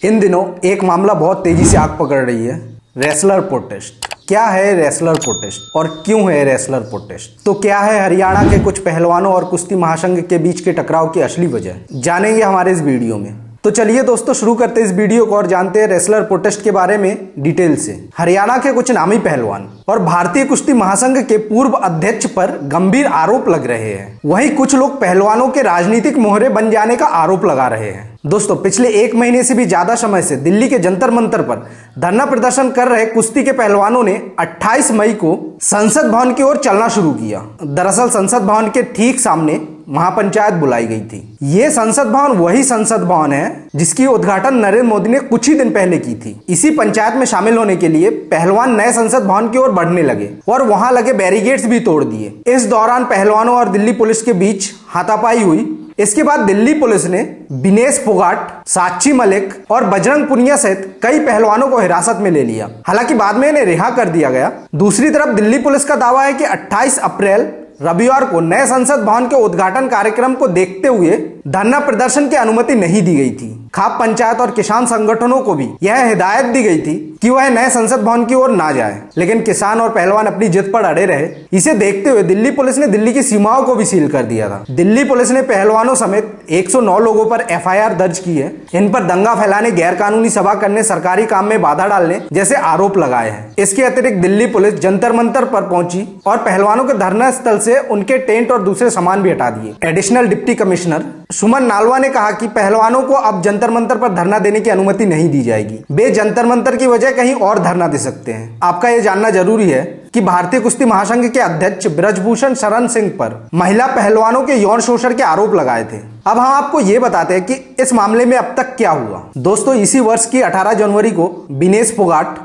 इन दिनों एक मामला बहुत तेजी से आग पकड़ रही है, रेसलर प्रोटेस्ट। क्या है रेसलर प्रोटेस्ट और क्यों है रेसलर प्रोटेस्ट? तो क्या है हरियाणा के कुछ पहलवानों और कुश्ती महासंघ के बीच के टकराव की असली वजह, जानेंगे हमारे इस वीडियो में। तो चलिए दोस्तों शुरू करते हैं इस वीडियो को और जानते हैं रेसलर प्रोटेस्ट के बारे में डिटेल से। हरियाणा के कुछ नामी पहलवान और भारतीय कुश्ती महासंघ के पूर्व अध्यक्ष पर गंभीर आरोप लग रहे हैं। वहीं कुछ लोग पहलवानों के राजनीतिक मोहरे बन जाने का आरोप लगा रहे हैं। दोस्तों पिछले एक महीने से भी ज्यादा समय से दिल्ली के जंतर मंतर पर धरना प्रदर्शन कर रहे कुश्ती के पहलवानों ने 28 मई को संसद भवन की ओर चलना शुरू किया। दरअसल संसद भवन के ठीक सामने महापंचायत बुलाई गई थी। ये संसद भवन वही संसद भवन है जिसकी उद्घाटन नरेंद्र मोदी ने कुछ ही दिन पहले की थी। इसी पंचायत में शामिल होने के लिए पहलवान नए संसद भवन की ओर बढ़ने लगे और वहां लगे बैरिकेड्स भी तोड़ दिए। इस दौरान पहलवानों और दिल्ली पुलिस के बीच हाथापाई हुई। इसके बाद दिल्ली पुलिस ने विनेश फोगाट, साक्षी मलिक और बजरंग पुनिया सहित कई पहलवानों को हिरासत में ले लिया। हालांकि बाद में इन्हें रिहा कर दिया गया। दूसरी तरफ दिल्ली पुलिस का दावा है कि 28 अप्रैल रविवार को नए संसद भवन के उद्घाटन कार्यक्रम को देखते हुए धरना प्रदर्शन की अनुमति नहीं दी गई थी। खाप पंचायत और किसान संगठनों को भी यह हिदायत दी गई थी कि वह नए संसद भवन की ओर ना जाए, लेकिन किसान और पहलवान अपनी जिद पर अड़े रहे। इसे देखते हुए दिल्ली पुलिस ने दिल्ली की सीमाओं को भी सील कर दिया था। दिल्ली पुलिस ने पहलवानों समेत 109 लोगों पर एफआईआर दर्ज की है। इन पर दंगा फैलाने, गैरकानूनी सभा करने, सरकारी काम में बाधा डालने जैसे आरोप लगाए हैं। इसके अतिरिक्त दिल्ली पुलिस जंतर मंतर पर पहुंची और पहलवानों के धरना स्थल से उनके टेंट और दूसरे सामान भी हटा दिए। एडिशनल डिप्टी कमिश्नर सुमन नालवा ने कहा कि पहलवानों को अब जंतर मंतर पर धरना देने की अनुमति नहीं दी जाएगी। वे जंतर मंतर की वजह कहीं और धरना दे सकते हैं। आपका यह जानना जरूरी है कि भारतीय कुश्ती महासंघ के अध्यक्ष ब्रजभूषण शरण सिंह पर महिला पहलवानों के यौन शोषण के आरोप लगाए थे। अब हम आपको ये बताते हैं कि इस मामले में अब तक क्या हुआ। दोस्तों इसी वर्ष की 18 जनवरी को विनेश फोगाट,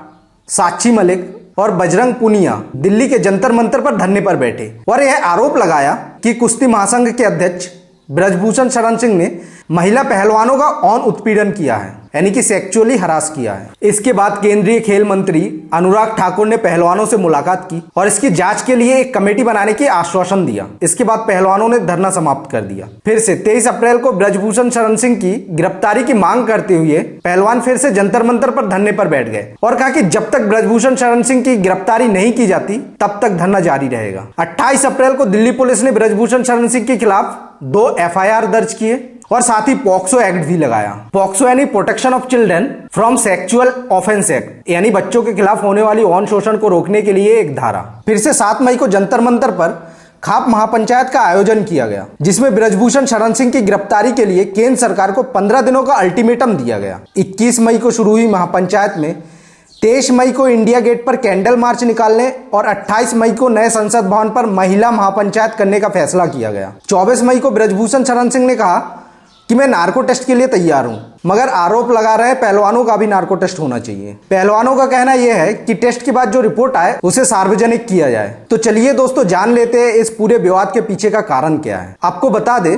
साक्षी मलिक और बजरंग पुनिया दिल्ली के जंतर मंतर पर धरने पर बैठे और यह आरोप लगाया कि कुश्ती महासंघ के अध्यक्ष ब्रजभूषण शरण सिंह ने महिला पहलवानों का यौन उत्पीड़न किया है, यानी कि सेक्सुअली हरास किया है। इसके बाद केंद्रीय खेल मंत्री अनुराग ठाकुर ने पहलवानों से मुलाकात की और इसकी जांच के लिए एक कमेटी बनाने की आश्वासन दिया। इसके बाद पहलवानों ने धरना समाप्त कर दिया। फिर से 23 अप्रैल को ब्रजभूषण शरण सिंह की गिरफ्तारी की मांग करते हुए पहलवान फिर से जंतर मंतर पर धरने पर बैठ गए और कहा कि जब तक ब्रजभूषण शरण सिंह की गिरफ्तारी नहीं की जाती तब तक धरना जारी रहेगा। 28 अप्रैल को दिल्ली पुलिस ने ब्रजभूषण शरण सिंह के खिलाफ 2 एफआईआर दर्ज किए और साथ ही पॉक्सो एक्ट भी लगाया। पॉक्सो यानी protection of children from sexual offence act, यानी बच्चों के खिलाफ होने वाली यौन शोषण को रोकने के लिए एक धारा। फिर से 7 मई को जंतर मंतर पर खाप महापंचायत का आयोजन किया गया, जिसमें ब्रजभूषण शरण सिंह की गिरफ्तारी के लिए केंद्र सरकार को 15 दिनों का अल्टीमेटम दिया गया। 21 मई को शुरू हुई महापंचायत में 23 मई को इंडिया गेट पर कैंडल मार्च निकालने और 28 मई को नए संसद भवन पर महिला महापंचायत करने का फैसला किया गया। 24 मई को ब्रजभूषण शरण सिंह ने कहा कि मैं नार्को टेस्ट के लिए तैयार हूं, मगर आरोप लगा रहे पहलवानों का भी नार्को टेस्ट होना चाहिए। पहलवानों का कहना यह है कि टेस्ट के बाद जो रिपोर्ट आए उसे सार्वजनिक किया जाए। तो चलिए दोस्तों जान लेते हैं इस पूरे विवाद के पीछे का कारण क्या है। आपको बता दें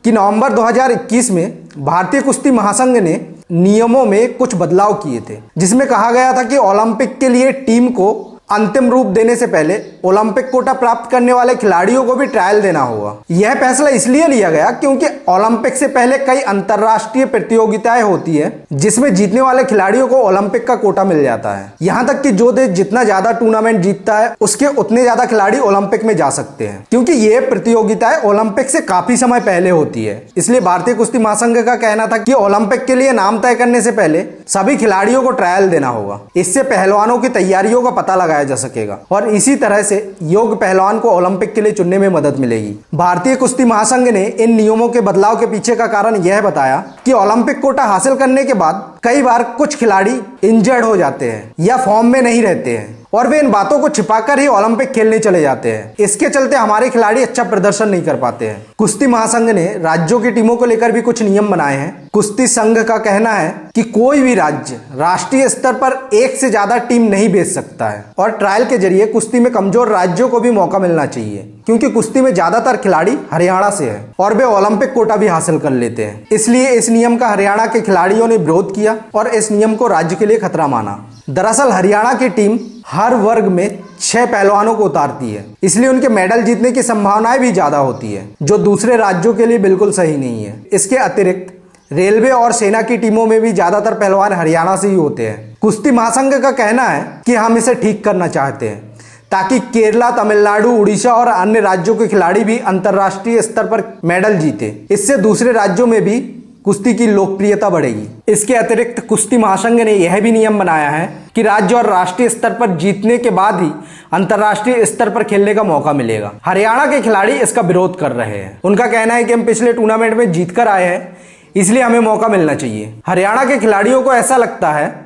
कि नवंबर 2021 में भारतीय कुश्ती महासंघ ने नियमों में कुछ बदलाव किए थे, जिसमें कहा गया था कि ओलंपिक के लिए टीम को अंतिम रूप देने से पहले ओलंपिक कोटा प्राप्त करने वाले खिलाड़ियों को भी ट्रायल देना होगा। यह फैसला इसलिए लिया गया क्योंकि ओलंपिक से पहले कई अंतरराष्ट्रीय प्रतियोगिताएं होती है जिसमें जीतने वाले खिलाड़ियों को ओलंपिक का कोटा मिल जाता है। यहां तक कि जो देश जितना ज्यादा टूर्नामेंट जीतता है उसके उतने ज्यादा खिलाड़ी ओलंपिक में जा सकते हैं, क्योंकि ये प्रतियोगिताएं ओलंपिक से काफी समय पहले होती है। इसलिए भारतीय कुश्ती महासंघ का कहना था कि ओलंपिक के लिए नाम तय करने से पहले सभी खिलाड़ियों को ट्रायल देना होगा। इससे पहलवानों की तैयारियों का पता लगाया जा सकेगा और इसी तरह से योग्य पहलवान को ओलंपिक के लिए चुनने में मदद मिलेगी। भारतीय कुश्ती महासंघ ने इन नियमों के बदलाव के पीछे का कारण यह बताया कि ओलंपिक कोटा हासिल करने के बाद कई बार कुछ खिलाड़ी इंजर्ड हो जाते हैं या फॉर्म में नहीं रहते हैं और वे इन बातों को छिपाकर ही ओलंपिक खेलने चले जाते हैं। इसके चलते हमारे खिलाड़ी अच्छा प्रदर्शन नहीं कर पाते हैं। कुश्ती महासंघ ने राज्यों की टीमों को लेकर भी कुछ नियम बनाए हैं। कुश्ती संघ का कहना है कि कोई भी राज्य राष्ट्रीय स्तर पर एक से ज्यादा टीम नहीं भेज सकता है और ट्रायल के जरिए कुश्ती में कमजोर राज्यों को भी मौका मिलना चाहिए, क्योंकि कुश्ती में ज्यादातर खिलाड़ी हरियाणा से है और वे ओलंपिक कोटा भी हासिल कर लेते हैं। इसलिए इस नियम का हरियाणा के खिलाड़ियों ने विरोध किया और इस नियम को राज्य के लिए खतरा माना। दरअसल हरियाणा की टीम हर वर्ग में 6 पहलवानों को उतारती है, इसलिए उनके मेडल जीतने की संभावनाएं भी ज्यादा होती है, जो दूसरे राज्यों के लिए बिल्कुल सही नहीं है। इसके अतिरिक्त रेलवे और सेना की टीमों में भी ज्यादातर पहलवान हरियाणा से ही होते हैं। कुश्ती महासंघ का कहना है कि हम इसे ठीक करना चाहते हैं ताकि केरला, तमिलनाडु, उड़ीसा और अन्य राज्यों के खिलाड़ी भी अंतर्राष्ट्रीय स्तर पर मेडल जीते। इससे दूसरे राज्यों में भी कुश्ती की लोकप्रियता बढ़ेगी। इसके अतिरिक्त कुश्ती महासंघ ने यह भी नियम बनाया है कि राज्य और राष्ट्रीय स्तर पर जीतने के बाद ही अंतर्राष्ट्रीय स्तर पर खेलने का मौका मिलेगा। हरियाणा के खिलाड़ी इसका विरोध कर रहे हैं। उनका कहना है कि हम पिछले टूर्नामेंट में जीत कर आए हैं, इसलिए हमें मौका मिलना चाहिए। हरियाणा के खिलाड़ियों को ऐसा लगता है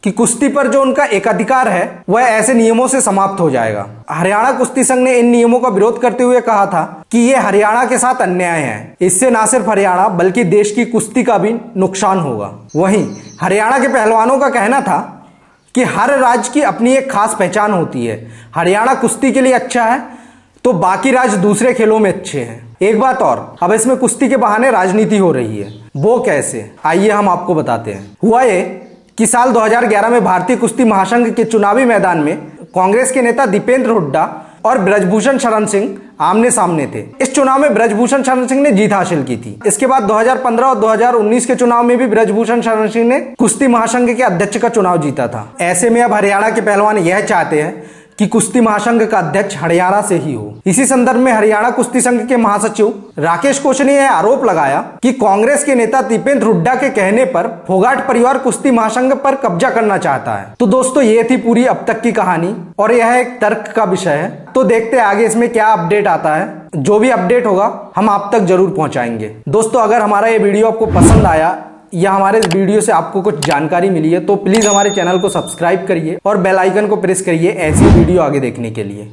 कि कुश्ती पर जो उनका एकाधिकार है वह ऐसे नियमों से समाप्त हो जाएगा। हरियाणा कुश्ती संघ ने इन नियमों का विरोध करते हुए कहा था कि ये हरियाणा के साथ अन्याय है। इससे न सिर्फ हरियाणा बल्कि देश की कुश्ती का भी नुकसान होगा। वहीं हरियाणा के पहलवानों का कहना था कि हर राज्य की अपनी एक खास पहचान होती है। हरियाणा कुश्ती के लिए अच्छा है तो बाकी राज्य दूसरे खेलों में अच्छे हैं। एक बात और, अब इसमें कुश्ती के बहाने राजनीति हो रही है। वो कैसे, आइए हम आपको बताते हैं। हुआ ये कि साल 2011 में भारतीय कुश्ती महासंघ के चुनावी मैदान में कांग्रेस के नेता दीपेंद्र हुड्डा और ब्रजभूषण शरण सिंह आमने सामने थे। इस चुनाव में ब्रजभूषण शरण सिंह ने जीत हासिल की थी। इसके बाद 2015 और 2019 के चुनाव में भी ब्रजभूषण शरण सिंह ने कुश्ती महासंघ के अध्यक्ष का चुनाव जीता था। ऐसे में अब हरियाणा के पहलवान यह चाहते हैं कि कुश्ती महासंघ का अध्यक्ष हरियाणा से ही हो। इसी संदर्भ में हरियाणा कुश्ती संघ के महासचिव राकेश कोच ने यह आरोप लगाया कि कांग्रेस के नेता दीपेंद्र हुड्डा के कहने पर फोगाट परिवार कुश्ती महासंघ पर कब्जा करना चाहता है। तो दोस्तों, ये थी पूरी अब तक की कहानी और यह एक तर्क का विषय है। तो देखते हैं आगे इसमें क्या अपडेट आता है। जो भी अपडेट होगा हम आप तक जरूर पहुंचाएंगे। दोस्तों, अगर हमारा ये वीडियो आपको पसंद आया या हमारे इस वीडियो से आपको कुछ जानकारी मिली है तो प्लीज हमारे चैनल को सब्सक्राइब करिए और बेल आइकन को प्रेस करिए ऐसी वीडियो आगे देखने के लिए।